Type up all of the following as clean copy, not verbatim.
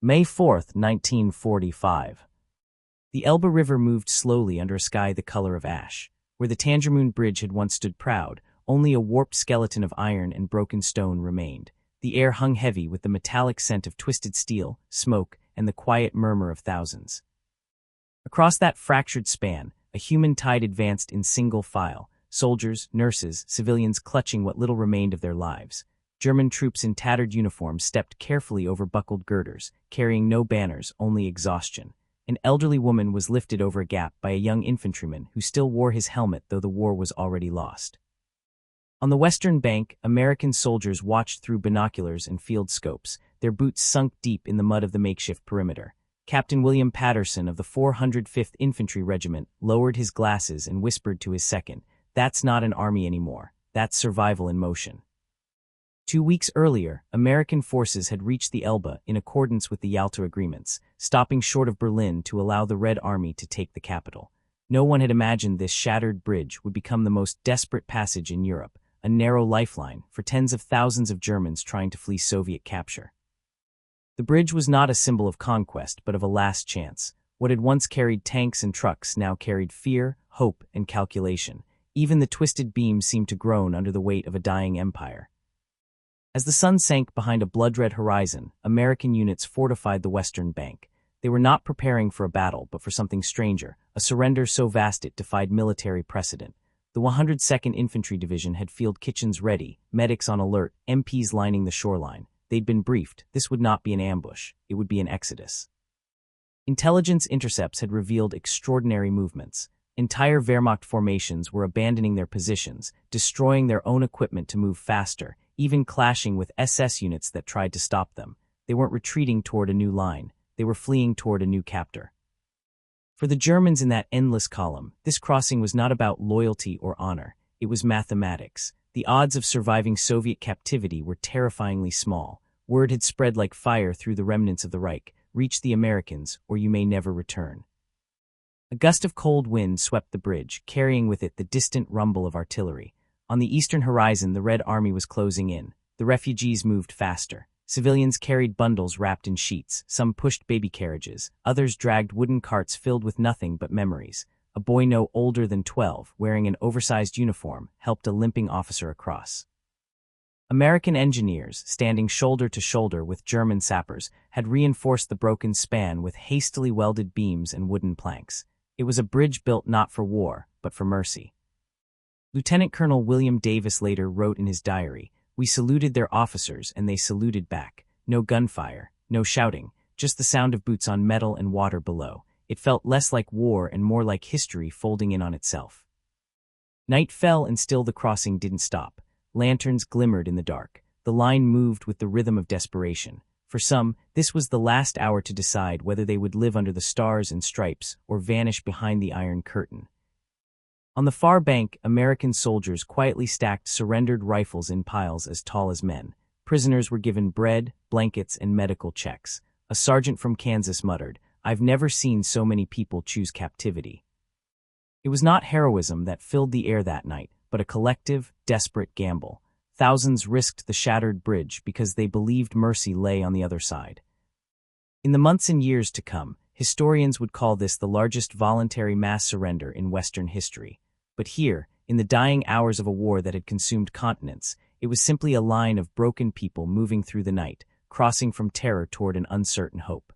May 4th, 1945. The Elbe River moved slowly under a sky the color of ash. Where the Tangermoon Bridge had once stood proud, only a warped skeleton of iron and broken stone remained. The air hung heavy with the metallic scent of twisted steel, smoke, and the quiet murmur of thousands. Across that fractured span, a human tide advanced in single file, soldiers, nurses, civilians clutching what little remained of their lives. German troops in tattered uniforms stepped carefully over buckled girders, carrying no banners, only exhaustion. An elderly woman was lifted over a gap by a young infantryman who still wore his helmet though the war was already lost. On the western bank, American soldiers watched through binoculars and field scopes, their boots sunk deep in the mud of the makeshift perimeter. Captain William Patterson of the 405th Infantry Regiment lowered his glasses and whispered to his second, "That's not an army anymore, that's survival in motion." 2 weeks earlier, American forces had reached the Elbe in accordance with the Yalta agreements, stopping short of Berlin to allow the Red Army to take the capital. No one had imagined this shattered bridge would become the most desperate passage in Europe, a narrow lifeline for tens of thousands of Germans trying to flee Soviet capture. The bridge was not a symbol of conquest, but of a last chance. What had once carried tanks and trucks now carried fear, hope, and calculation. Even the twisted beams seemed to groan under the weight of a dying empire. As the sun sank behind a blood-red horizon, American units fortified the western bank. They were not preparing for a battle, but for something stranger, a surrender so vast it defied military precedent. The 102nd Infantry Division had field kitchens ready, medics on alert, MPs lining the shoreline. They'd been briefed. This would not be an ambush. It would be an exodus. Intelligence intercepts had revealed extraordinary movements. Entire Wehrmacht formations were abandoning their positions, destroying their own equipment to move faster, even clashing with SS units that tried to stop them. They weren't retreating toward a new line. They were fleeing toward a new captor. For the Germans in that endless column, this crossing was not about loyalty or honor. It was mathematics. The odds of surviving Soviet captivity were terrifyingly small. Word had spread like fire through the remnants of the Reich. Reach the Americans, or you may never return. A gust of cold wind swept the bridge, carrying with it the distant rumble of artillery. On the eastern horizon, the Red Army was closing in. The refugees moved faster. Civilians carried bundles wrapped in sheets, some pushed baby carriages, others dragged wooden carts filled with nothing but memories. A boy no older than 12, wearing an oversized uniform, helped a limping officer across. American engineers, standing shoulder to shoulder with German sappers, had reinforced the broken span with hastily welded beams and wooden planks. It was a bridge built not for war, but for mercy. Lieutenant Colonel William Davis later wrote in his diary, "We saluted their officers and they saluted back. No gunfire, no shouting, just the sound of boots on metal and water below. It felt less like war and more like history folding in on itself." Night fell and still the crossing didn't stop. Lanterns glimmered in the dark. The line moved with the rhythm of desperation. For some, this was the last hour to decide whether they would live under the stars and stripes or vanish behind the Iron Curtain. On the far bank, American soldiers quietly stacked surrendered rifles in piles as tall as men. Prisoners were given bread, blankets, and medical checks. A sergeant from Kansas muttered, "I've never seen so many people choose captivity." It was not heroism that filled the air that night, but a collective, desperate gamble. Thousands risked the shattered bridge because they believed mercy lay on the other side. In the months and years to come, historians would call this the largest voluntary mass surrender in Western history. But here, in the dying hours of a war that had consumed continents, it was simply a line of broken people moving through the night, crossing from terror toward an uncertain hope.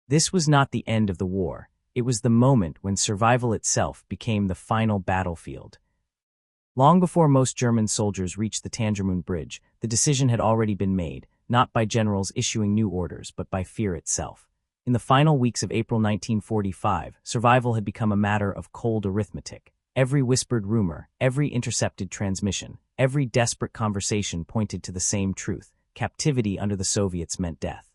This was not the end of the war. It was the moment when survival itself became the final battlefield. Long before most German soldiers reached the Tangermoon Bridge, the decision had already been made, not by generals issuing new orders, but by fear itself. In the final weeks of April 1945, survival had become a matter of cold arithmetic. Every whispered rumor, every intercepted transmission, every desperate conversation pointed to the same truth: captivity under the Soviets meant death.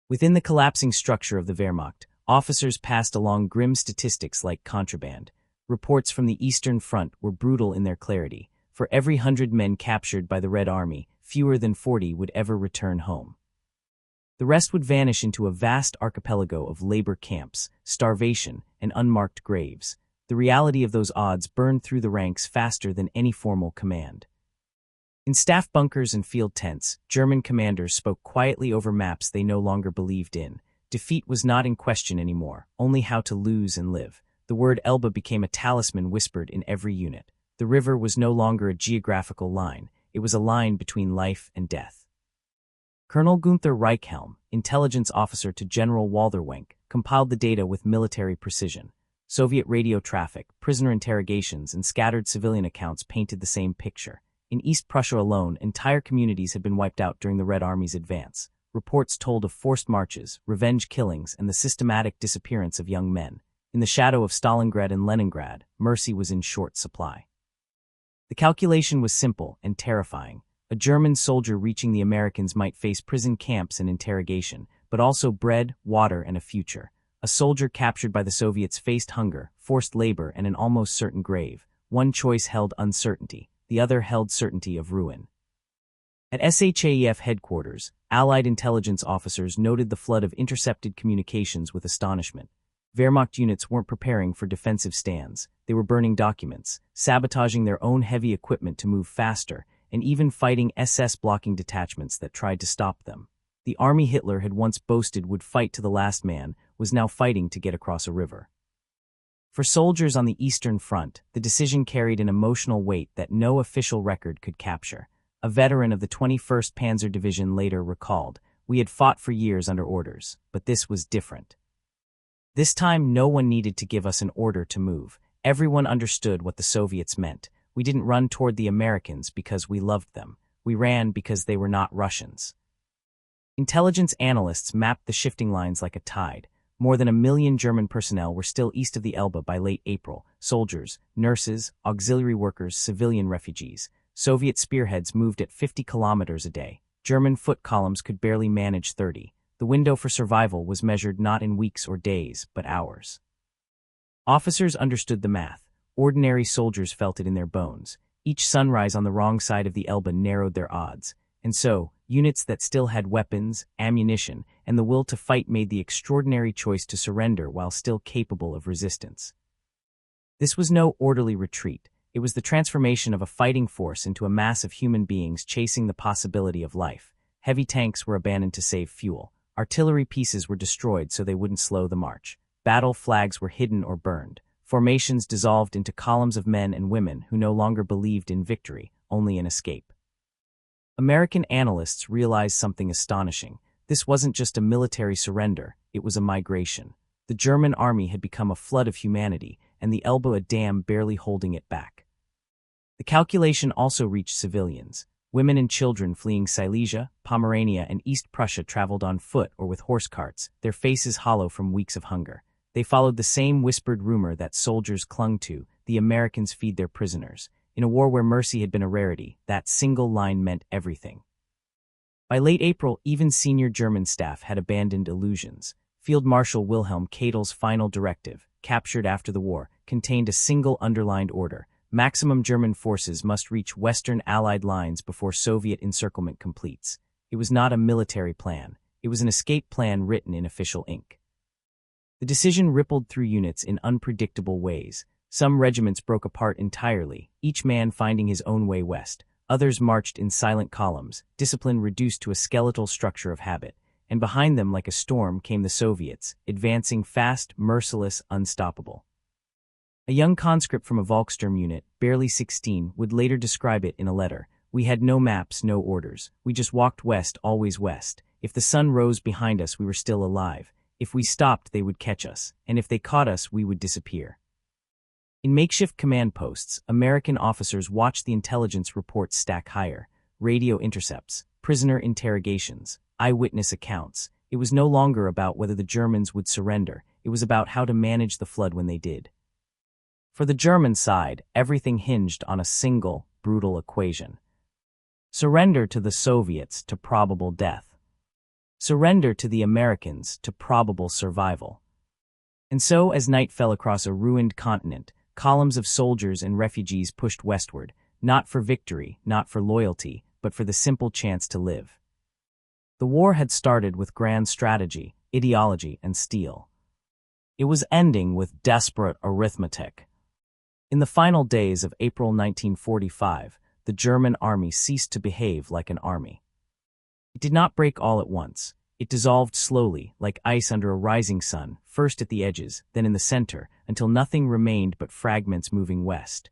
Within the collapsing structure of the Wehrmacht, officers passed along grim statistics like contraband. Reports from the Eastern Front were brutal in their clarity. For every 100 men captured by the Red Army, fewer than 40 would ever return home. The rest would vanish into a vast archipelago of labor camps, starvation, and unmarked graves. The reality of those odds burned through the ranks faster than any formal command. In staff bunkers and field tents, German commanders spoke quietly over maps they no longer believed in. Defeat was not in question anymore, only how to lose and live. The word Elbe became a talisman whispered in every unit. The river was no longer a geographical line, it was a line between life and death. Colonel Gunther Reichhelm, intelligence officer to General Waltherwenk, compiled the data with military precision. Soviet radio traffic, prisoner interrogations, and scattered civilian accounts painted the same picture. In East Prussia alone, entire communities had been wiped out during the Red Army's advance. Reports told of forced marches, revenge killings, and the systematic disappearance of young men. In the shadow of Stalingrad and Leningrad, mercy was in short supply. The calculation was simple and terrifying. A German soldier reaching the Americans might face prison camps and interrogation, but also bread, water, and a future. A soldier captured by the Soviets faced hunger, forced labor, and an almost certain grave. One choice held uncertainty, the other held certainty of ruin. At SHAEF headquarters, Allied intelligence officers noted the flood of intercepted communications with astonishment. Wehrmacht units weren't preparing for defensive stands. They were burning documents, sabotaging their own heavy equipment to move faster, and even fighting SS blocking detachments that tried to stop them. The army Hitler had once boasted would fight to the last man was now fighting to get across a river. For soldiers on the Eastern Front, the decision carried an emotional weight that no official record could capture. A veteran of the 21st Panzer Division later recalled, "We had fought for years under orders, but this was different. This time no one needed to give us an order to move. Everyone understood what the Soviets meant. We didn't run toward the Americans because we loved them. We ran because they were not Russians." Intelligence analysts mapped the shifting lines like a tide. More than 1 million German personnel were still east of the Elbe by late April. Soldiers, nurses, auxiliary workers, civilian refugees. Soviet spearheads moved at 50 kilometers a day. German foot columns could barely manage 30. The window for survival was measured not in weeks or days, but hours. Officers understood the math. Ordinary soldiers felt it in their bones. Each sunrise on the wrong side of the Elbe narrowed their odds. And so, units that still had weapons, ammunition, and the will to fight made the extraordinary choice to surrender while still capable of resistance. This was no orderly retreat. It was the transformation of a fighting force into a mass of human beings chasing the possibility of life. Heavy tanks were abandoned to save fuel. Artillery pieces were destroyed so they wouldn't slow the march. Battle flags were hidden or burned. Formations dissolved into columns of men and women who no longer believed in victory, only in escape. American analysts realized something astonishing. This wasn't just a military surrender, it was a migration. The German army had become a flood of humanity, and the Elbe a dam barely holding it back. The calculation also reached civilians. Women and children fleeing Silesia, Pomerania, and East Prussia traveled on foot or with horse carts, their faces hollow from weeks of hunger. They followed the same whispered rumor that soldiers clung to: the Americans feed their prisoners. In a war where mercy had been a rarity, that single line meant everything. By late April, even senior German staff had abandoned illusions. Field Marshal Wilhelm Keitel's final directive, captured after the war, contained a single underlined order: maximum German forces must reach Western Allied lines before Soviet encirclement completes. It was not a military plan. It was an escape plan written in official ink. The decision rippled through units in unpredictable ways. Some regiments broke apart entirely, each man finding his own way west. Others marched in silent columns, discipline reduced to a skeletal structure of habit. And behind them, like a storm, came the Soviets, advancing fast, merciless, unstoppable. A young conscript from a Volkssturm unit, barely 16, would later describe it in a letter: "We had no maps, no orders. We just walked west, always west. If the sun rose behind us, we were still alive. If we stopped, they would catch us, and if they caught us, we would disappear." In makeshift command posts, American officers watched the intelligence reports stack higher: radio intercepts, prisoner interrogations, eyewitness accounts. It was no longer about whether the Germans would surrender. It was about how to manage the flood when they did. For the German side, everything hinged on a single, brutal equation: surrender to the Soviets to probable death. Surrender to the Americans to probable survival. And so, as night fell across a ruined continent, columns of soldiers and refugees pushed westward, not for victory, not for loyalty, but for the simple chance to live. The war had started with grand strategy, ideology, and steel. It was ending with desperate arithmetic. In the final days of April 1945, the German army ceased to behave like an army. It did not break all at once. It dissolved slowly, like ice under a rising sun, first at the edges, then in the center, until nothing remained but fragments moving west.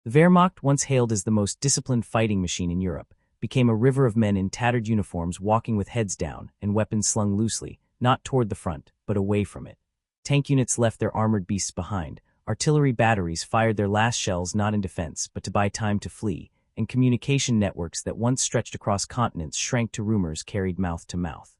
The Wehrmacht, once hailed as the most disciplined fighting machine in Europe, became a river of men in tattered uniforms walking with heads down and weapons slung loosely, not toward the front, but away from it. Tank units left their armored beasts behind, artillery batteries fired their last shells not in defense but to buy time to flee, and communication networks that once stretched across continents shrank to rumors carried mouth to mouth.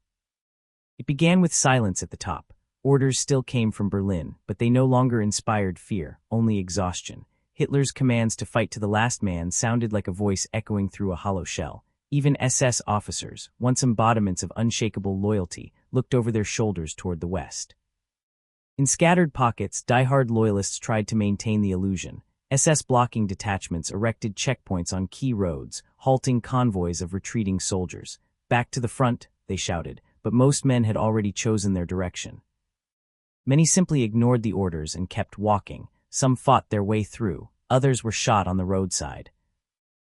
It began with silence at the top. Orders still came from Berlin, but they no longer inspired fear, only exhaustion. Hitler's commands to fight to the last man sounded like a voice echoing through a hollow shell. Even SS officers, once embodiments of unshakable loyalty, looked over their shoulders toward the west. In scattered pockets, die-hard loyalists tried to maintain the illusion. SS blocking detachments erected checkpoints on key roads, halting convoys of retreating soldiers. Back to the front, they shouted, but most men had already chosen their direction. Many simply ignored the orders and kept walking. Some fought their way through, others were shot on the roadside.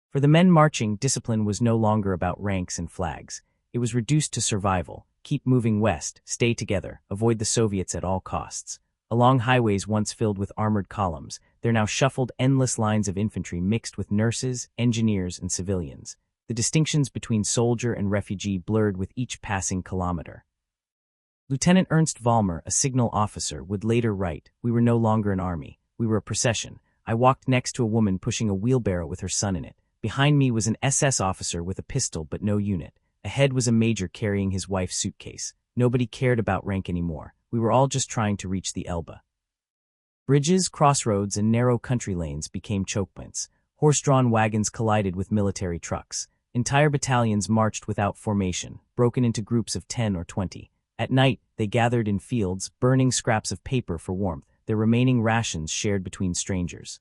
For the men marching, discipline was no longer about ranks and flags. It was reduced to survival. Keep moving west, stay together, avoid the Soviets at all costs. Along highways once filled with armored columns, there now shuffled endless lines of infantry mixed with nurses, engineers, and civilians. The distinctions between soldier and refugee blurred with each passing kilometer. Lieutenant Ernst Vollmer, a signal officer, would later write, "We were no longer an army. We were a procession. I walked next to a woman pushing a wheelbarrow with her son in it. Behind me was an SS officer with a pistol but no unit. Ahead was a major carrying his wife's suitcase. Nobody cared about rank anymore. We were all just trying to reach the Elbe." Bridges, crossroads, and narrow country lanes became choke points. Horse-drawn wagons collided with military trucks. Entire battalions marched without formation, broken into groups of 10 or 20. At night, they gathered in fields, burning scraps of paper for warmth, their remaining rations shared between strangers.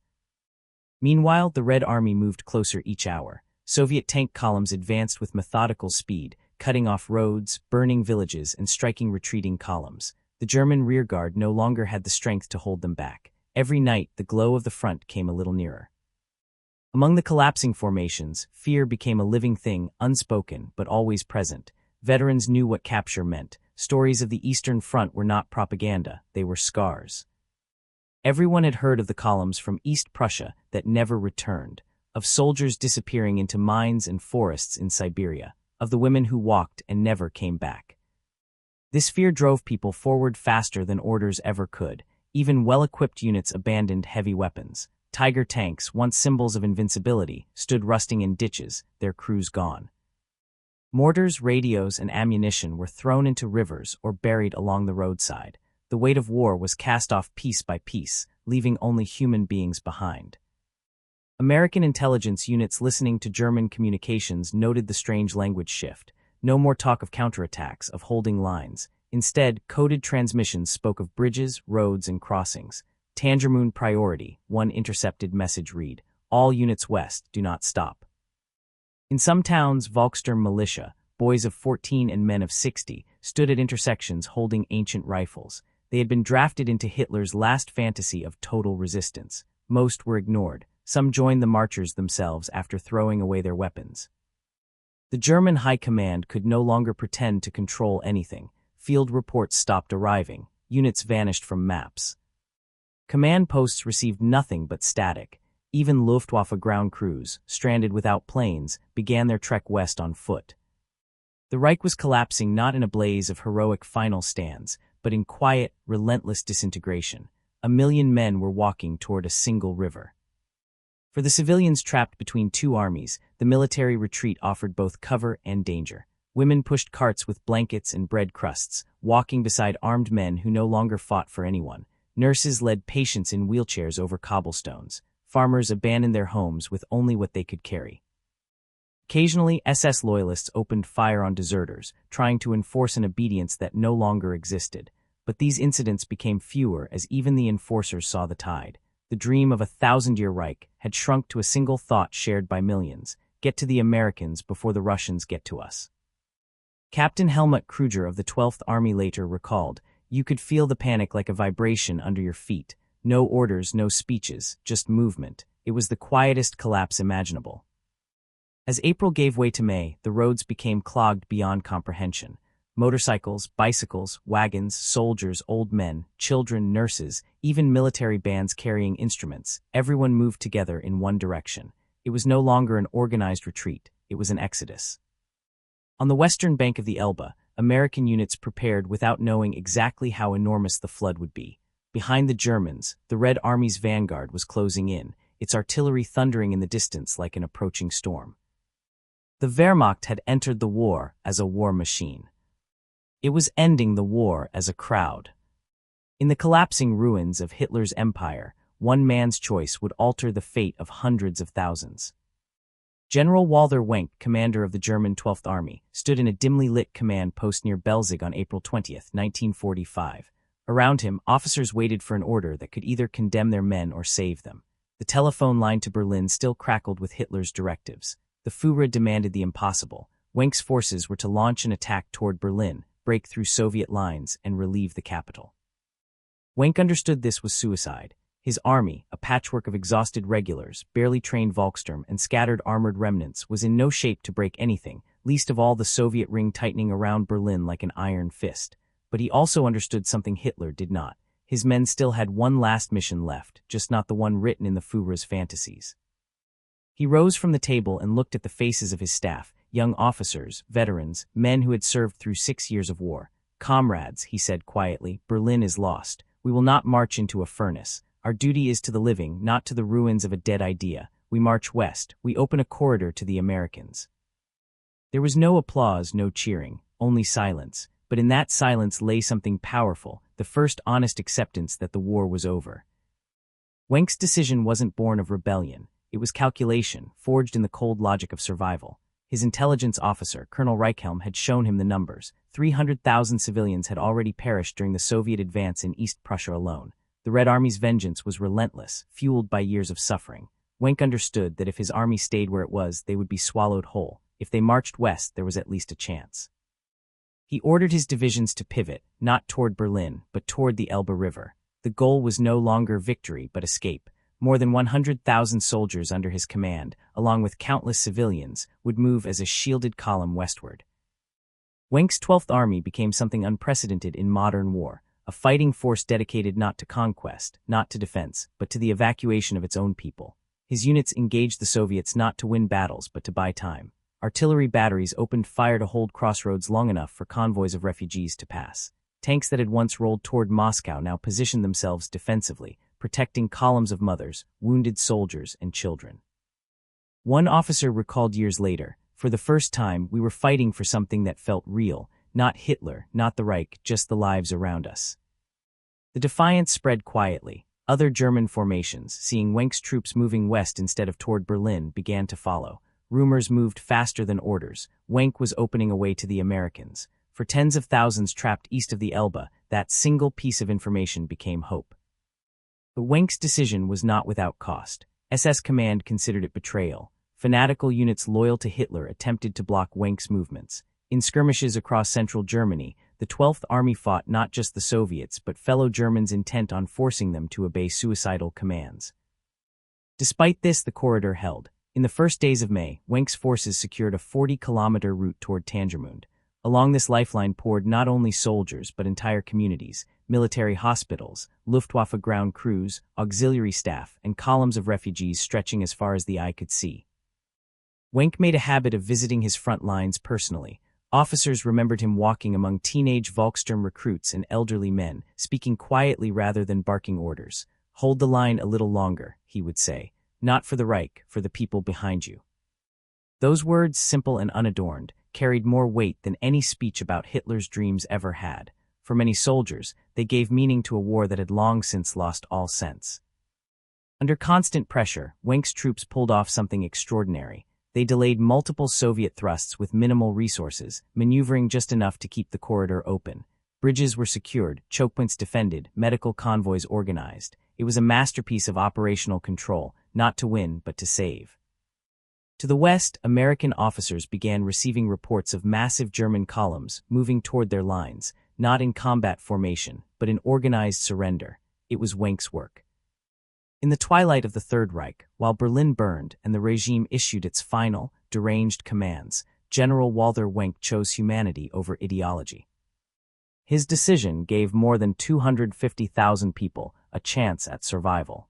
Meanwhile, the Red Army moved closer each hour. Soviet tank columns advanced with methodical speed, cutting off roads, burning villages, and striking retreating columns. The German rearguard no longer had the strength to hold them back. Every night, the glow of the front came a little nearer. Among the collapsing formations, fear became a living thing, unspoken but always present. Veterans knew what capture meant. Stories of the Eastern Front were not propaganda, they were scars. Everyone had heard of the columns from East Prussia that never returned, of soldiers disappearing into mines and forests in Siberia, of the women who walked and never came back. This fear drove people forward faster than orders ever could. Even well-equipped units abandoned heavy weapons. Tiger tanks, once symbols of invincibility, stood rusting in ditches, their crews gone. Mortars, radios, and ammunition were thrown into rivers or buried along the roadside. The weight of war was cast off piece by piece, leaving only human beings behind. American intelligence units listening to German communications noted the strange language shift. No more talk of counterattacks, of holding lines. Instead, coded transmissions spoke of bridges, roads, and crossings. Tangermoon priority, one intercepted message read, "All units west, do not stop." In some towns, Volkssturm militia, boys of 14 and men of 60, stood at intersections holding ancient rifles. They had been drafted into Hitler's last fantasy of total resistance. Most were ignored. Some joined the marchers themselves after throwing away their weapons. The German high command could no longer pretend to control anything. Field reports stopped arriving. Units vanished from maps. Command posts received nothing but static. Even Luftwaffe ground crews, stranded without planes, began their trek west on foot. The Reich was collapsing not in a blaze of heroic final stands, but in quiet, relentless disintegration. 1,000,000 men were walking toward a single river. For the civilians trapped between two armies, the military retreat offered both cover and danger. Women pushed carts with blankets and bread crusts, walking beside armed men who no longer fought for anyone. Nurses led patients in wheelchairs over cobblestones. Farmers abandoned their homes with only what they could carry. Occasionally, SS loyalists opened fire on deserters, trying to enforce an obedience that no longer existed. But these incidents became fewer as even the enforcers saw the tide. The dream of a 1,000-year Reich had shrunk to a single thought shared by millions: get to the Americans before the Russians get to us. Captain Helmut Kruger of the 12th Army later recalled, "You could feel the panic like a vibration under your feet. No orders, no speeches, just movement. It was the quietest collapse imaginable. As April gave way to May, the roads became clogged beyond comprehension. Motorcycles, bicycles, wagons, soldiers, old men, children, nurses, even military bands carrying instruments, everyone moved together in one direction. It was no longer an organized retreat, it was an exodus. On the western bank of the Elbe, American units prepared without knowing exactly how enormous the flood would be. Behind the Germans, the Red Army's vanguard was closing in, its artillery thundering in the distance like an approaching storm. The Wehrmacht had entered the war as a war machine. It was ending the war as a crowd. In the collapsing ruins of Hitler's empire, one man's choice would alter the fate of hundreds of thousands. General Walther Wenck, commander of the German 12th Army, stood in a dimly lit command post near Belzig on April 20, 1945. Around him, officers waited for an order that could either condemn their men or save them. The telephone line to Berlin still crackled with Hitler's directives. The Führer demanded the impossible. Wenck's forces were to launch an attack toward Berlin, break through Soviet lines, and relieve the capital. Wenck understood this was suicide. His army, a patchwork of exhausted regulars, barely trained Volkssturm, and scattered armored remnants, was in no shape to break anything, least of all the Soviet ring tightening around Berlin like an iron fist. But he also understood something Hitler did not. His men still had one last mission left, just not the one written in the Führer's fantasies. He rose from the table and looked at the faces of his staff, young officers, veterans, men who had served through 6 years of war. "Comrades," he said quietly, "Berlin is lost. We will not march into a furnace. Our duty is to the living, not to the ruins of a dead idea. We march west. We open a corridor to the Americans." There was no applause, no cheering, only silence. But in that silence lay something powerful, the first honest acceptance that the war was over. Wenck's decision wasn't born of rebellion. It was calculation, forged in the cold logic of survival. His intelligence officer, Colonel Reichhelm, had shown him the numbers. 300,000 civilians had already perished during the Soviet advance in East Prussia alone. The Red Army's vengeance was relentless, fueled by years of suffering. Wenck understood that if his army stayed where it was, they would be swallowed whole. If they marched west, there was at least a chance. He ordered his divisions to pivot, not toward Berlin, but toward the Elbe River. The goal was no longer victory, but escape. More than 100,000 soldiers under his command, along with countless civilians, would move as a shielded column westward. Wenck's 12th Army became something unprecedented in modern war, a fighting force dedicated not to conquest, not to defense, but to the evacuation of its own people. His units engaged the Soviets not to win battles, but to buy time. Artillery batteries opened fire to hold crossroads long enough for convoys of refugees to pass. Tanks that had once rolled toward Moscow now positioned themselves defensively, protecting columns of mothers, wounded soldiers, and children. One officer recalled years later, "For the first time, we were fighting for something that felt real, not Hitler, not the Reich, just the lives around us." The defiance spread quietly. Other German formations, seeing Wenck's troops moving west instead of toward Berlin, began to follow. Rumors moved faster than orders. Wenck was opening a way to the Americans. For tens of thousands trapped east of the Elbe, that single piece of information became hope. But Wenck's decision was not without cost. SS command considered it betrayal. Fanatical units loyal to Hitler attempted to block Wenck's movements. In skirmishes across central Germany, the 12th Army fought not just the Soviets but fellow Germans intent on forcing them to obey suicidal commands. Despite this, the corridor held. In the first days of May, Wenck's forces secured a 40-kilometer route toward Tangermund. Along this lifeline poured not only soldiers but entire communities, military hospitals, Luftwaffe ground crews, auxiliary staff, and columns of refugees stretching as far as the eye could see. Wenck made a habit of visiting his front lines personally. Officers remembered him walking among teenage Volkssturm recruits and elderly men, speaking quietly rather than barking orders. "Hold the line a little longer," he would say. "Not for the Reich, for the people behind you." Those words, simple and unadorned, carried more weight than any speech about Hitler's dreams ever had. For many soldiers, they gave meaning to a war that had long since lost all sense. Under constant pressure, Wenck's troops pulled off something extraordinary. They delayed multiple Soviet thrusts with minimal resources, maneuvering just enough to keep the corridor open. Bridges were secured, chokepoints defended, medical convoys organized. It was a masterpiece of operational control, not to win, but to save. To the west, American officers began receiving reports of massive German columns moving toward their lines, not in combat formation, but in organized surrender. It was Wenck's work. In the twilight of the Third Reich, while Berlin burned and the regime issued its final, deranged commands, General Walter Wenck chose humanity over ideology. His decision gave more than 250,000 people a chance at survival.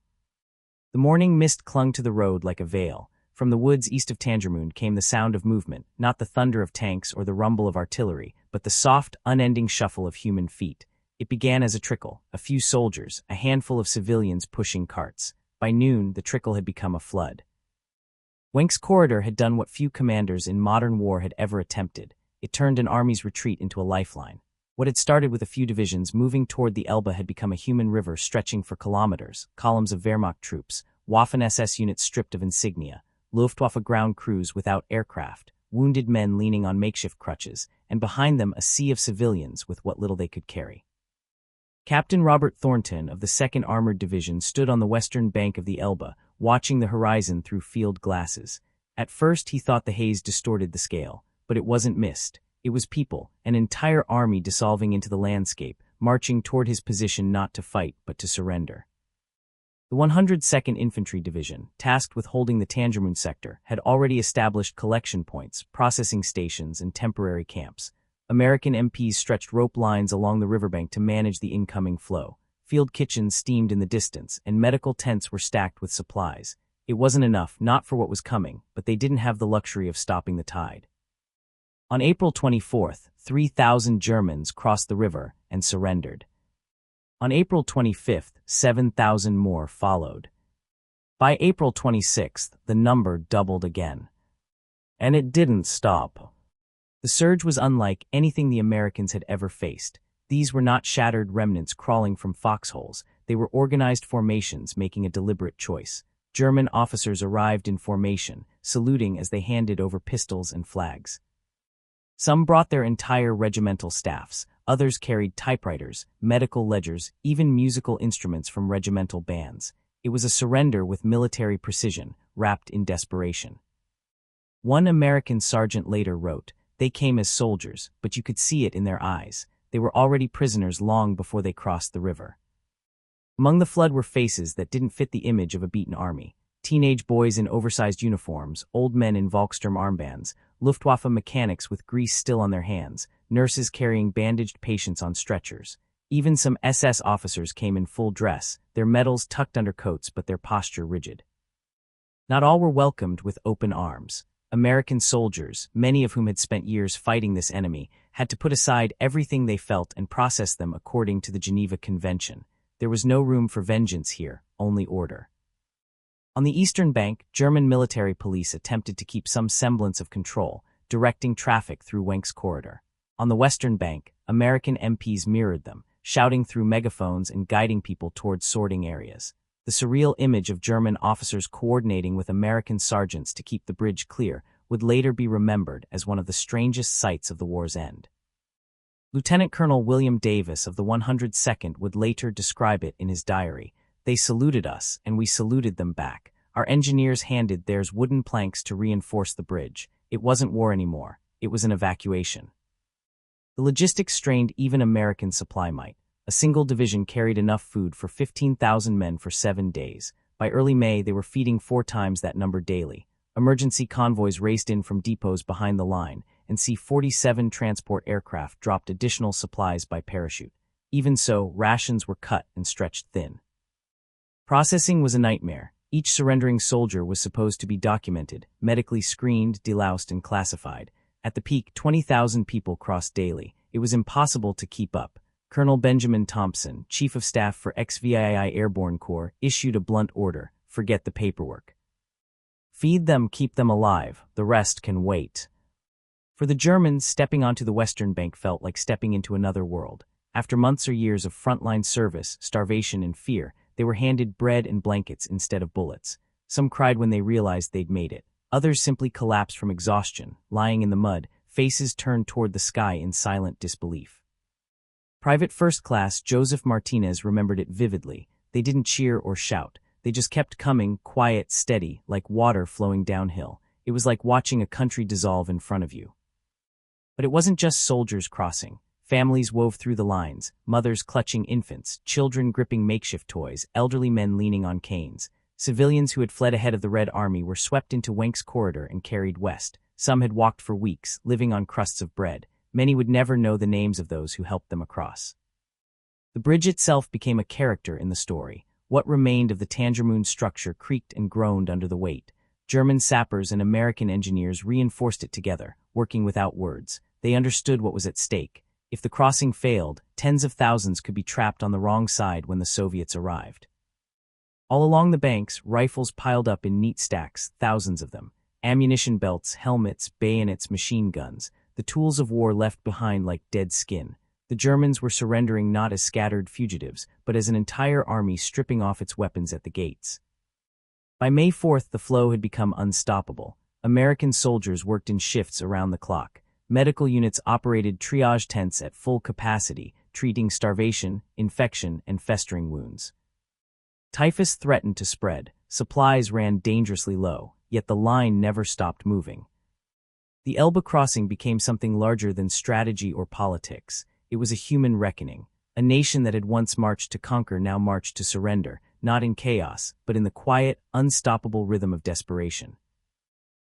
The morning mist clung to the road like a veil. From the woods east of Tangermünde came the sound of movement, not the thunder of tanks or the rumble of artillery, but the soft, unending shuffle of human feet. It began as a trickle, a few soldiers, a handful of civilians pushing carts. By noon, the trickle had become a flood. Wenck's corridor had done what few commanders in modern war had ever attempted. It turned an army's retreat into a lifeline. What had started with a few divisions moving toward the Elbe had become a human river stretching for kilometers, columns of Wehrmacht troops, Waffen-SS units stripped of insignia, Luftwaffe ground crews without aircraft, wounded men leaning on makeshift crutches, and behind them a sea of civilians with what little they could carry. Captain Robert Thornton of the 2nd Armored Division stood on the western bank of the Elbe, watching the horizon through field glasses. At first he thought the haze distorted the scale, but it wasn't mist. It was people, an entire army dissolving into the landscape, marching toward his position not to fight but to surrender. The 102nd Infantry Division, tasked with holding the Tangermünde sector, had already established collection points, processing stations, and temporary camps. American MPs stretched rope lines along the riverbank to manage the incoming flow. Field kitchens steamed in the distance, and medical tents were stacked with supplies. It wasn't enough, not for what was coming, but they didn't have the luxury of stopping the tide. On April 24th, 3,000 Germans crossed the river and surrendered. On April 25th, 7,000 more followed. By April 26th, the number doubled again. And it didn't stop. The surge was unlike anything the Americans had ever faced. These were not shattered remnants crawling from foxholes. They were organized formations making a deliberate choice. German officers arrived in formation, saluting as they handed over pistols and flags. Some brought their entire regimental staffs. Others carried typewriters, medical ledgers, even musical instruments from regimental bands. It was a surrender with military precision, wrapped in desperation. One American sergeant later wrote, "They came as soldiers, but you could see it in their eyes. They were already prisoners long before they crossed the river." Among the flood were faces that didn't fit the image of a beaten army. Teenage boys in oversized uniforms, old men in Volkssturm armbands, Luftwaffe mechanics with grease still on their hands, nurses carrying bandaged patients on stretchers. Even some SS officers came in full dress, their medals tucked under coats but their posture rigid. Not all were welcomed with open arms. American soldiers, many of whom had spent years fighting this enemy, had to put aside everything they felt and process them according to the Geneva Convention. There was no room for vengeance here, only order. On the eastern bank, German military police attempted to keep some semblance of control, directing traffic through Wenck's corridor. On the western bank, American MPs mirrored them, shouting through megaphones and guiding people towards sorting areas. The surreal image of German officers coordinating with American sergeants to keep the bridge clear would later be remembered as one of the strangest sights of the war's end. Lieutenant Colonel William Davis of the 102nd would later describe it in his diary. "They saluted us, and we saluted them back. Our engineers handed theirs wooden planks to reinforce the bridge. It wasn't war anymore. It was an evacuation." The logistics strained even American supply might. A single division carried enough food for 15,000 men for 7 days. By early May, they were feeding 4 times that number daily. Emergency convoys raced in from depots behind the line, and C-47 transport aircraft dropped additional supplies by parachute. Even so, rations were cut and stretched thin. Processing was a nightmare. Each surrendering soldier was supposed to be documented, medically screened, deloused, and classified. At the peak, 20,000 people crossed daily. It was impossible to keep up. Colonel Benjamin Thompson, Chief of Staff for XVII Airborne Corps, issued a blunt order: forget the paperwork. Feed them, keep them alive, the rest can wait. For the Germans, stepping onto the western bank felt like stepping into another world. After months or years of frontline service, starvation, and fear, they were handed bread and blankets instead of bullets. Some cried when they realized they'd made it. Others simply collapsed from exhaustion, lying in the mud, faces turned toward the sky in silent disbelief. Private First Class Joseph Martinez remembered it vividly. They didn't cheer or shout. They just kept coming, quiet, steady, like water flowing downhill. It was like watching a country dissolve in front of you. But it wasn't just soldiers crossing. Families wove through the lines, mothers clutching infants, children gripping makeshift toys, elderly men leaning on canes. Civilians who had fled ahead of the Red Army were swept into Wenck's corridor and carried west. Some had walked for weeks, living on crusts of bread. Many would never know the names of those who helped them across. The bridge itself became a character in the story. What remained of the Tangermoon structure creaked and groaned under the weight. German sappers and American engineers reinforced it together, working without words. They understood what was at stake. If the crossing failed, tens of thousands could be trapped on the wrong side when the Soviets arrived. All along the banks, rifles piled up in neat stacks, thousands of them. Ammunition belts, helmets, bayonets, machine guns. The tools of war left behind like dead skin. The Germans were surrendering not as scattered fugitives, but as an entire army stripping off its weapons at the gates. By May 4th, the flow had become unstoppable. American soldiers worked in shifts around the clock. Medical units operated triage tents at full capacity, treating starvation, infection, and festering wounds. Typhus threatened to spread. Supplies ran dangerously low, yet the line never stopped moving. The Elbe crossing became something larger than strategy or politics. It was a human reckoning. A nation that had once marched to conquer now marched to surrender, not in chaos, but in the quiet, unstoppable rhythm of desperation.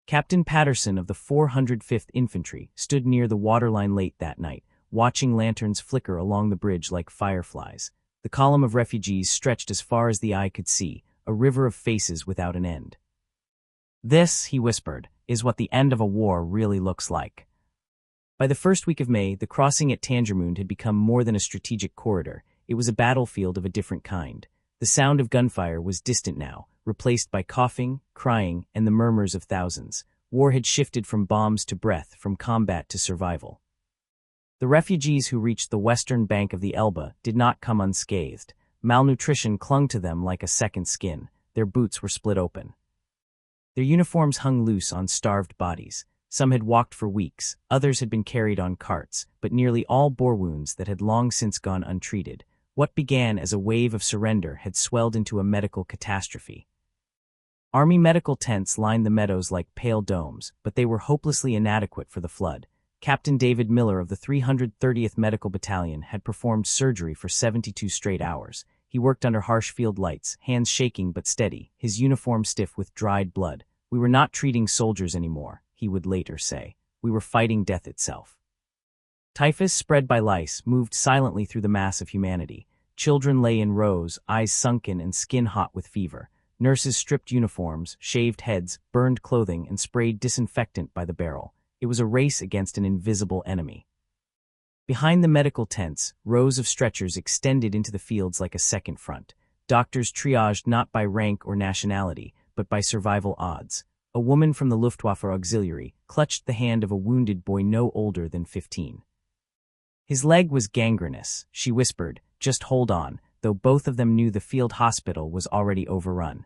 Captain Patterson of the 405th Infantry stood near the waterline late that night, watching lanterns flicker along the bridge like fireflies. The column of refugees stretched as far as the eye could see, a river of faces without an end. "This," he whispered, "is what the end of a war really looks like." By the first week of May, the crossing at Tangermoon had become more than a strategic corridor. It was a battlefield of a different kind. The sound of gunfire was distant now, replaced by coughing, crying, and the murmurs of thousands. War had shifted from bombs to breath, from combat to survival. The refugees who reached the western bank of the Elbe did not come unscathed. Malnutrition clung to them like a second skin. Their boots were split open. Their uniforms hung loose on starved bodies. Some had walked for weeks, others had been carried on carts, but nearly all bore wounds that had long since gone untreated. What began as a wave of surrender had swelled into a medical catastrophe. Army medical tents lined the meadows like pale domes, but they were hopelessly inadequate for the flood. Captain David Miller of the 330th Medical Battalion had performed surgery for 72 straight hours. He worked under harsh field lights, hands shaking but steady, his uniform stiff with dried blood. "We were not treating soldiers anymore," he would later say. "We were fighting death itself." Typhus, spread by lice, moved silently through the mass of humanity. Children lay in rows, eyes sunken and skin hot with fever. Nurses stripped uniforms, shaved heads, burned clothing, and sprayed disinfectant by the barrel. It was a race against an invisible enemy. Behind the medical tents, rows of stretchers extended into the fields like a second front. Doctors triaged not by rank or nationality, but by survival odds. A woman from the Luftwaffe auxiliary clutched the hand of a wounded boy no older than 15. "His leg was gangrenous," she whispered, "just hold on," though both of them knew the field hospital was already overrun.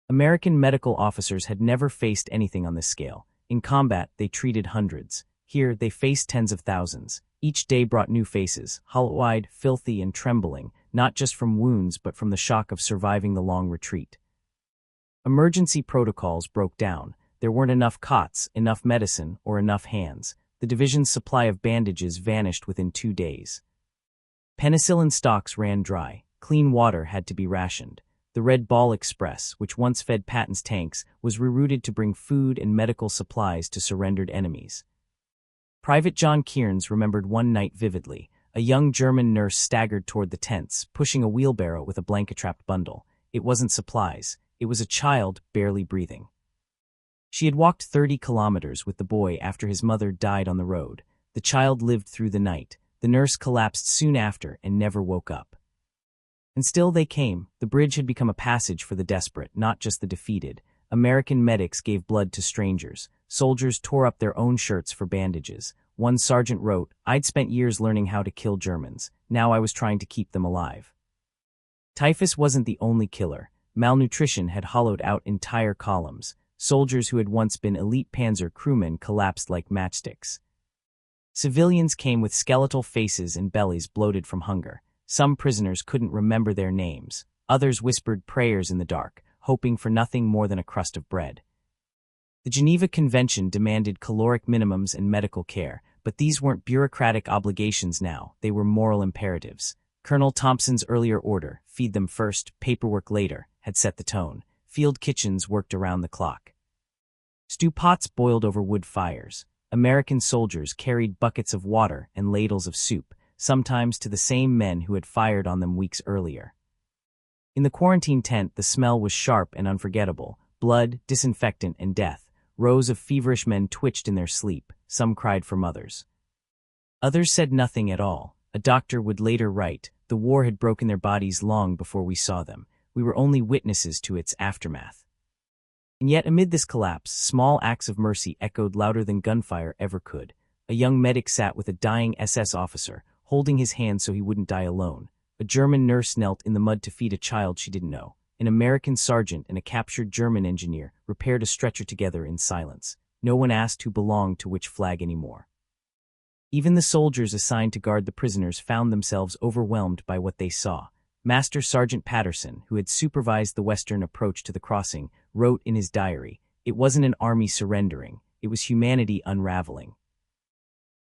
American medical officers had never faced anything on this scale. In combat, they treated hundreds. Here, they faced tens of thousands. Each day brought new faces, hollow-eyed, filthy, and trembling, not just from wounds but from the shock of surviving the long retreat. Emergency protocols broke down. There weren't enough cots, enough medicine, or enough hands. The division's supply of bandages vanished within 2 days. Penicillin stocks ran dry. Clean water had to be rationed. The Red Ball Express, which once fed Patton's tanks, was rerouted to bring food and medical supplies to surrendered enemies. Private John Kearns remembered one night vividly. A young German nurse staggered toward the tents, pushing a wheelbarrow with a blanket-wrapped bundle. It wasn't supplies. It was a child barely breathing. She had walked 30 kilometers with the boy after his mother died on the road. The child lived through the night. The nurse collapsed soon after and never woke up. And still they came. The bridge had become a passage for the desperate, not just the defeated. American medics gave blood to strangers. Soldiers tore up their own shirts for bandages. One sergeant wrote, "I'd spent years learning how to kill Germans. Now I was trying to keep them alive." Typhus wasn't the only killer. Malnutrition had hollowed out entire columns. Soldiers who had once been elite panzer crewmen collapsed like matchsticks. Civilians came with skeletal faces and bellies bloated from hunger. Some prisoners couldn't remember their names. Others whispered prayers in the dark, hoping for nothing more than a crust of bread. The Geneva Convention demanded caloric minimums and medical care, but these weren't bureaucratic obligations now, they were moral imperatives. Colonel Thompson's earlier order, feed them first, paperwork later, had set the tone. Field kitchens worked around the clock. Stew pots boiled over wood fires. American soldiers carried buckets of water and ladles of soup, sometimes to the same men who had fired on them weeks earlier. In the quarantine tent, the smell was sharp and unforgettable. Blood, disinfectant, and death. Rows of feverish men twitched in their sleep. Some cried for mothers. Others said nothing at all. A doctor would later write, "The war had broken their bodies long before we saw them. We were only witnesses to its aftermath." And yet amid this collapse, small acts of mercy echoed louder than gunfire ever could. A young medic sat with a dying SS officer, holding his hand so he wouldn't die alone. A German nurse knelt in the mud to feed a child she didn't know. An American sergeant and a captured German engineer repaired a stretcher together in silence. No one asked who belonged to which flag anymore. Even the soldiers assigned to guard the prisoners found themselves overwhelmed by what they saw. Master Sergeant Patterson, who had supervised the Western approach to the crossing, wrote in his diary, "It wasn't an army surrendering, it was humanity unraveling."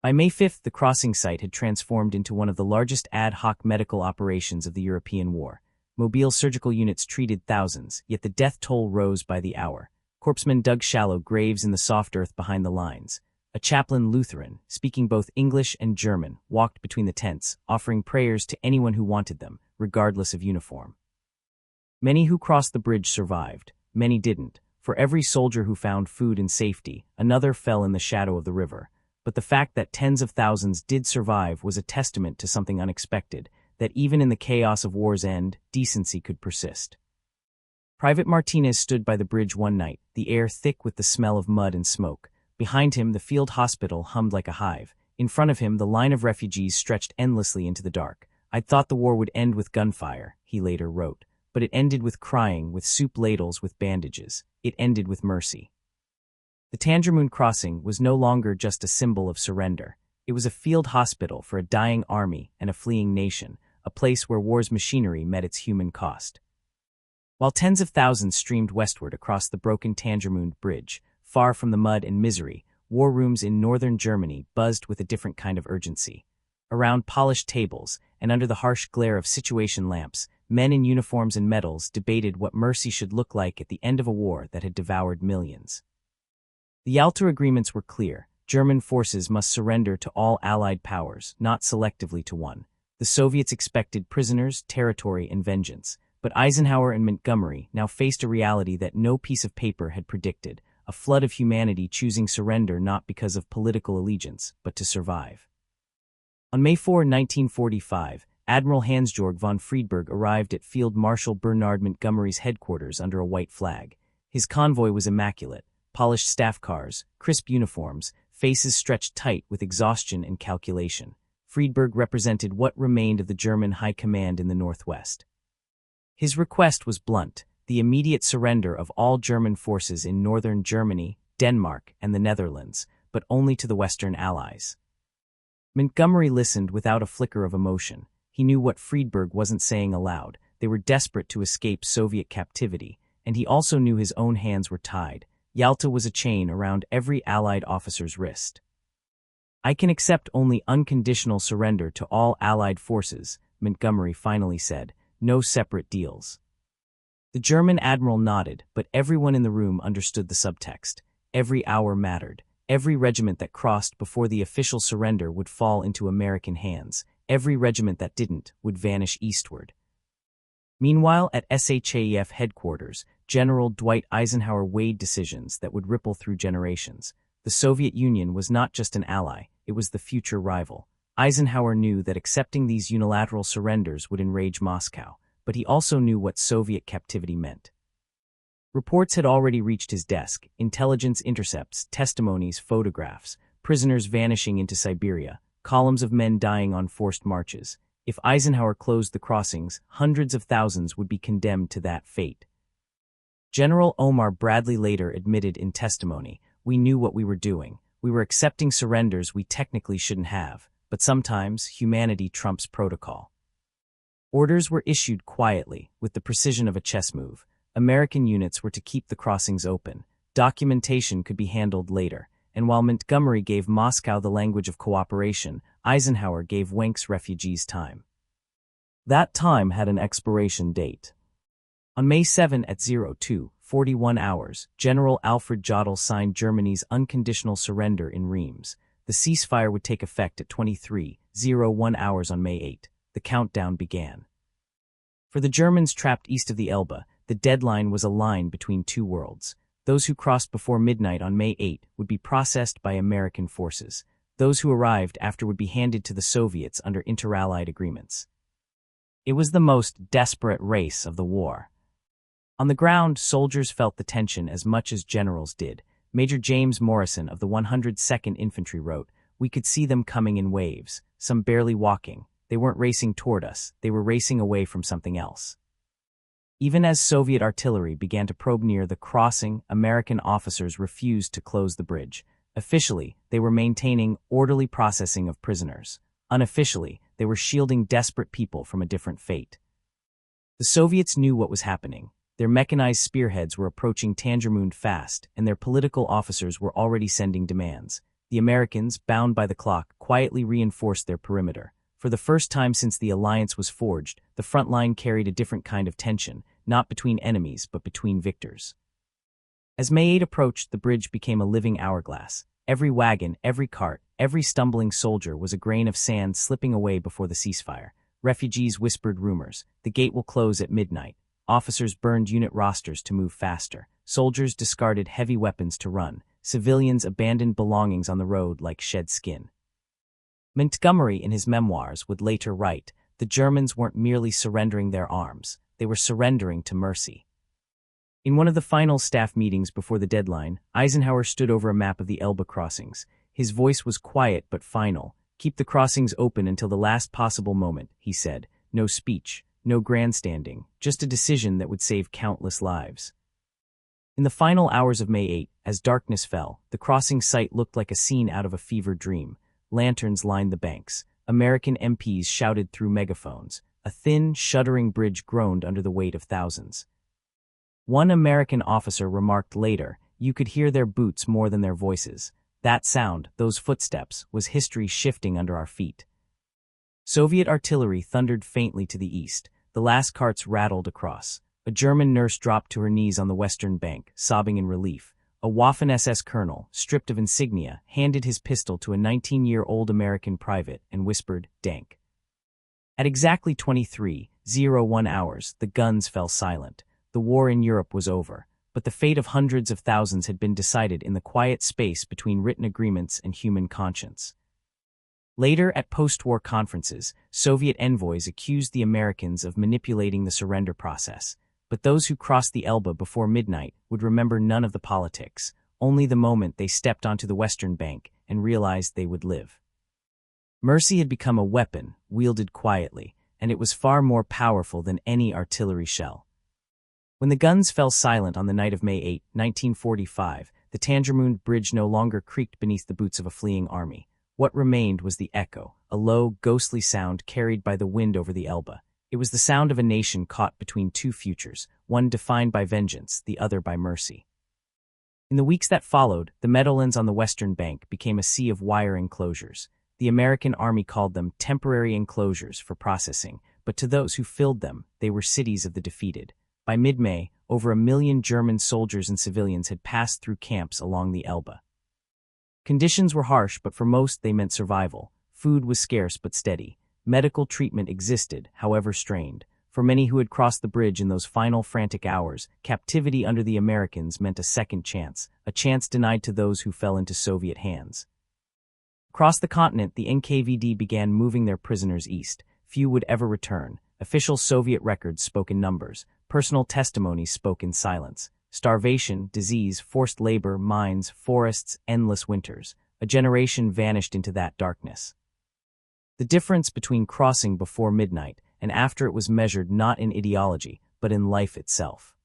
By May 5th, the crossing site had transformed into one of the largest ad hoc medical operations of the European War. Mobile surgical units treated thousands, yet the death toll rose by the hour. Corpsmen dug shallow graves in the soft earth behind the lines. A chaplain Lutheran, speaking both English and German, walked between the tents, offering prayers to anyone who wanted them, regardless of uniform. Many who crossed the bridge survived. Many didn't. For every soldier who found food and safety, another fell in the shadow of the river. But the fact that tens of thousands did survive was a testament to something unexpected, that even in the chaos of war's end, decency could persist. Private Martinez stood by the bridge one night, the air thick with the smell of mud and smoke. Behind him, the field hospital hummed like a hive. In front of him, the line of refugees stretched endlessly into the dark. "I'd thought the war would end with gunfire," he later wrote. "But it ended with crying, with soup ladles, with bandages. It ended with mercy." The Tangermoon crossing was no longer just a symbol of surrender. It was a field hospital for a dying army and a fleeing nation, a place where war's machinery met its human cost. While tens of thousands streamed westward across the broken Tangermoon bridge, far from the mud and misery, war rooms in northern Germany buzzed with a different kind of urgency. Around polished tables, and under the harsh glare of situation lamps, men in uniforms and medals debated what mercy should look like at the end of a war that had devoured millions. The Yalta agreements were clear. German forces must surrender to all Allied powers, not selectively to one. The Soviets expected prisoners, territory, and vengeance. But Eisenhower and Montgomery now faced a reality that no piece of paper had predicted, a flood of humanity choosing surrender not because of political allegiance, but to survive. On May 4, 1945, Admiral Hans-Georg von Friedberg arrived at Field Marshal Bernard Montgomery's headquarters under a white flag. His convoy was immaculate. Polished staff cars, crisp uniforms, faces stretched tight with exhaustion and calculation. Friedberg represented what remained of the German high command in the Northwest. His request was blunt: the immediate surrender of all German forces in northern Germany, Denmark, and the Netherlands, but only to the Western Allies. Montgomery listened without a flicker of emotion. He knew what Friedberg wasn't saying aloud. They were desperate to escape Soviet captivity, and he also knew his own hands were tied. Yalta was a chain around every Allied officer's wrist. "I can accept only unconditional surrender to all Allied forces," Montgomery finally said. "No separate deals." The German admiral nodded, but everyone in the room understood the subtext. Every hour mattered. Every regiment that crossed before the official surrender would fall into American hands. Every regiment that didn't would vanish eastward. Meanwhile, at SHAEF headquarters, General Dwight Eisenhower weighed decisions that would ripple through generations. The Soviet Union was not just an ally, it was the future rival. Eisenhower knew that accepting these unilateral surrenders would enrage Moscow, but he also knew what Soviet captivity meant. Reports had already reached his desk: intelligence intercepts, testimonies, photographs, prisoners vanishing into Siberia, columns of men dying on forced marches. If Eisenhower closed the crossings, hundreds of thousands would be condemned to that fate. General Omar Bradley later admitted in testimony, "We knew what we were doing. We were accepting surrenders we technically shouldn't have, but sometimes humanity trumps protocol." Orders were issued quietly, with the precision of a chess move. American units were to keep the crossings open. Documentation could be handled later, and while Montgomery gave Moscow the language of cooperation, Eisenhower gave Wenck's refugees time. That time had an expiration date. On May 7 at 02:41 hours, General Alfred Jodl signed Germany's unconditional surrender in Reims. The ceasefire would take effect at 23:01 hours on May 8. The countdown began. For the Germans trapped east of the Elbe, the deadline was a line between two worlds. Those who crossed before midnight on May 8 would be processed by American forces. Those who arrived after would be handed to the Soviets under inter-allied agreements. It was the most desperate race of the war. On the ground, soldiers felt the tension as much as generals did. Major James Morrison of the 102nd Infantry wrote, "We could see them coming in waves, some barely walking. They weren't racing toward us, they were racing away from something else." Even as Soviet artillery began to probe near the crossing, American officers refused to close the bridge. Officially, they were maintaining orderly processing of prisoners. Unofficially, they were shielding desperate people from a different fate. The Soviets knew what was happening. Their mechanized spearheads were approaching Tangermund fast, and their political officers were already sending demands. The Americans, bound by the clock, quietly reinforced their perimeter. For the first time since the alliance was forged, the front line carried a different kind of tension, not between enemies but between victors. As May 8 approached, the bridge became a living hourglass. Every wagon, every cart, every stumbling soldier was a grain of sand slipping away before the ceasefire. Refugees whispered rumors. The gate will close at midnight. Officers burned unit rosters to move faster. Soldiers discarded heavy weapons to run. Civilians abandoned belongings on the road like shed skin. Montgomery, in his memoirs, would later write, "The Germans weren't merely surrendering their arms, they were surrendering to mercy." In one of the final staff meetings before the deadline, Eisenhower stood over a map of the Elbe crossings. His voice was quiet but final. "Keep the crossings open until the last possible moment," he said. No speech, no grandstanding, just a decision that would save countless lives. In the final hours of May 8, as darkness fell, the crossing site looked like a scene out of a fever dream. Lanterns lined the banks. American MPs shouted through megaphones. A thin, shuddering bridge groaned under the weight of thousands. One American officer remarked later, "You could hear their boots more than their voices. That sound, those footsteps, was history shifting under our feet." Soviet artillery thundered faintly to the east. The last carts rattled across. A German nurse dropped to her knees on the western bank, sobbing in relief. A Waffen-SS colonel, stripped of insignia, handed his pistol to a 19-year-old American private and whispered, "Dank." At exactly 23:01 hours, the guns fell silent. The war in Europe was over, but the fate of hundreds of thousands had been decided in the quiet space between written agreements and human conscience. Later, at post-war conferences, Soviet envoys accused the Americans of manipulating the surrender process. But those who crossed the Elbe before midnight would remember none of the politics, only the moment they stepped onto the western bank and realized they would live. Mercy had become a weapon, wielded quietly, and it was far more powerful than any artillery shell. When the guns fell silent on the night of May 8, 1945, the Tangermund Bridge no longer creaked beneath the boots of a fleeing army. What remained was the echo, a low, ghostly sound carried by the wind over the Elbe. It was the sound of a nation caught between two futures, one defined by vengeance, the other by mercy. In the weeks that followed, the meadowlands on the western bank became a sea of wire enclosures. The American army called them temporary enclosures for processing, but to those who filled them, they were cities of the defeated. By mid-May, over 1 million German soldiers and civilians had passed through camps along the Elbe. Conditions were harsh, but for most they meant survival. Food was scarce but steady. Medical treatment existed, however strained. For many who had crossed the bridge in those final frantic hours, captivity under the Americans meant a second chance, a chance denied to those who fell into Soviet hands. Across the continent, the NKVD began moving their prisoners east. Few would ever return. Official Soviet records spoke in numbers. Personal testimonies spoke in silence. Starvation, disease, forced labor, mines, forests, endless winters. A generation vanished into that darkness. The difference between crossing before midnight and after it was measured not in ideology, but in life itself.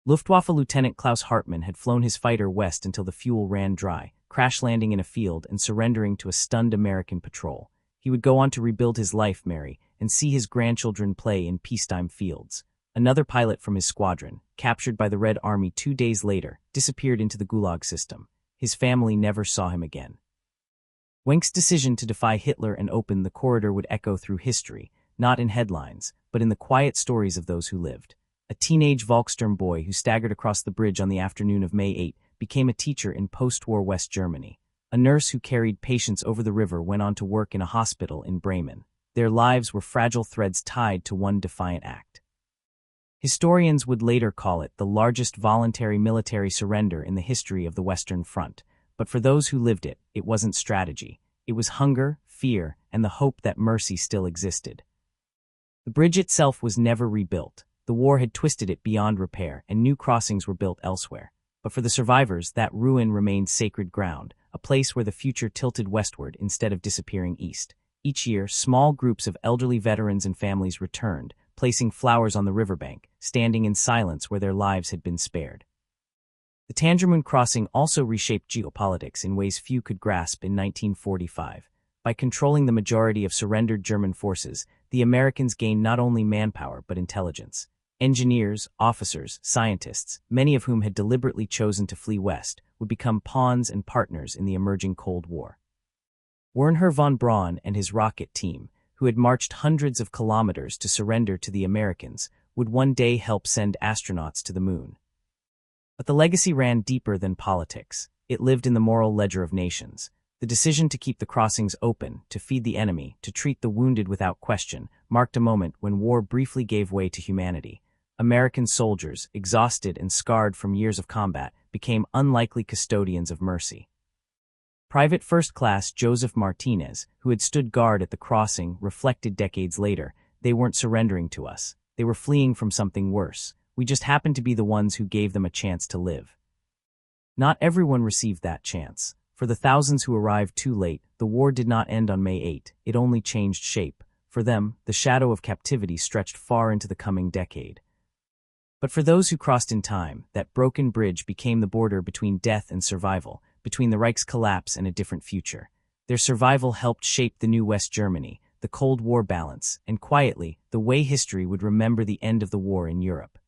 Luftwaffe Lieutenant Klaus Hartmann had flown his fighter west until the fuel ran dry, crash-landing in a field and surrendering to a stunned American patrol. He would go on to rebuild his life, Mary, and see his grandchildren play in peacetime fields. Another pilot from his squadron, captured by the Red Army 2 days later, disappeared into the Gulag system. his family never saw him again. Wenck's decision to defy Hitler and open the corridor would echo through history, not in headlines, but in the quiet stories of those who lived. A teenage Volkssturm boy who staggered across the bridge on the afternoon of May 8 became a teacher in post-war West Germany. A nurse who carried patients over the river went on to work in a hospital in Bremen. Their lives were fragile threads tied to one defiant act. Historians would later call it the largest voluntary military surrender in the history of the Western Front, but for those who lived it, it wasn't strategy. It was hunger, fear, and the hope that mercy still existed. The bridge itself was never rebuilt. The war had twisted it beyond repair, and new crossings were built elsewhere. But for the survivors, that ruin remained sacred ground, a place where the future tilted westward instead of disappearing east. Each year, small groups of elderly veterans and families returned, placing flowers on the riverbank, standing in silence where their lives had been spared. The Tangermünd crossing also reshaped geopolitics in ways few could grasp in 1945. By controlling the majority of surrendered German forces, the Americans gained not only manpower but intelligence. Engineers, officers, scientists, many of whom had deliberately chosen to flee west, would become pawns and partners in the emerging Cold War. Wernher von Braun and his rocket team, who had marched hundreds of kilometers to surrender to the Americans, would one day help send astronauts to the moon. But the legacy ran deeper than politics. It lived in the moral ledger of nations. The decision to keep the crossings open, to feed the enemy, to treat the wounded without question, marked a moment when war briefly gave way to humanity. American soldiers, exhausted and scarred from years of combat, became unlikely custodians of mercy. Private First Class Joseph Martinez, who had stood guard at the crossing, reflected decades later, "They weren't surrendering to us. They were fleeing from something worse. We just happened to be the ones who gave them a chance to live." Not everyone received that chance. For the thousands who arrived too late, the war did not end on May 8, it only changed shape. For them, the shadow of captivity stretched far into the coming decade. But for those who crossed in time, that broken bridge became the border between death and survival, between the Reich's collapse and a different future. Their survival helped shape the new West Germany, the Cold War balance, and quietly, the way history would remember the end of the war in Europe.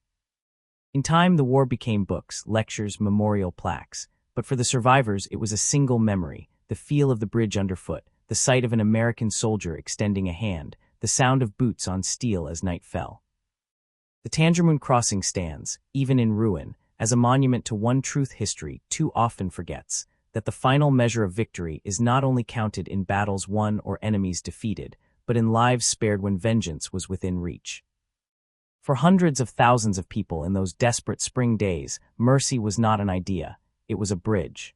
In time, the war became books, lectures, memorial plaques. But for the survivors, it was a single memory: the feel of the bridge underfoot, the sight of an American soldier extending a hand, the sound of boots on steel as night fell. The Tangermünd crossing stands, even in ruin, as a monument to one truth history too often forgets: that the final measure of victory is not only counted in battles won or enemies defeated, but in lives spared when vengeance was within reach. For hundreds of thousands of people in those desperate spring days, mercy was not an idea, it was a bridge.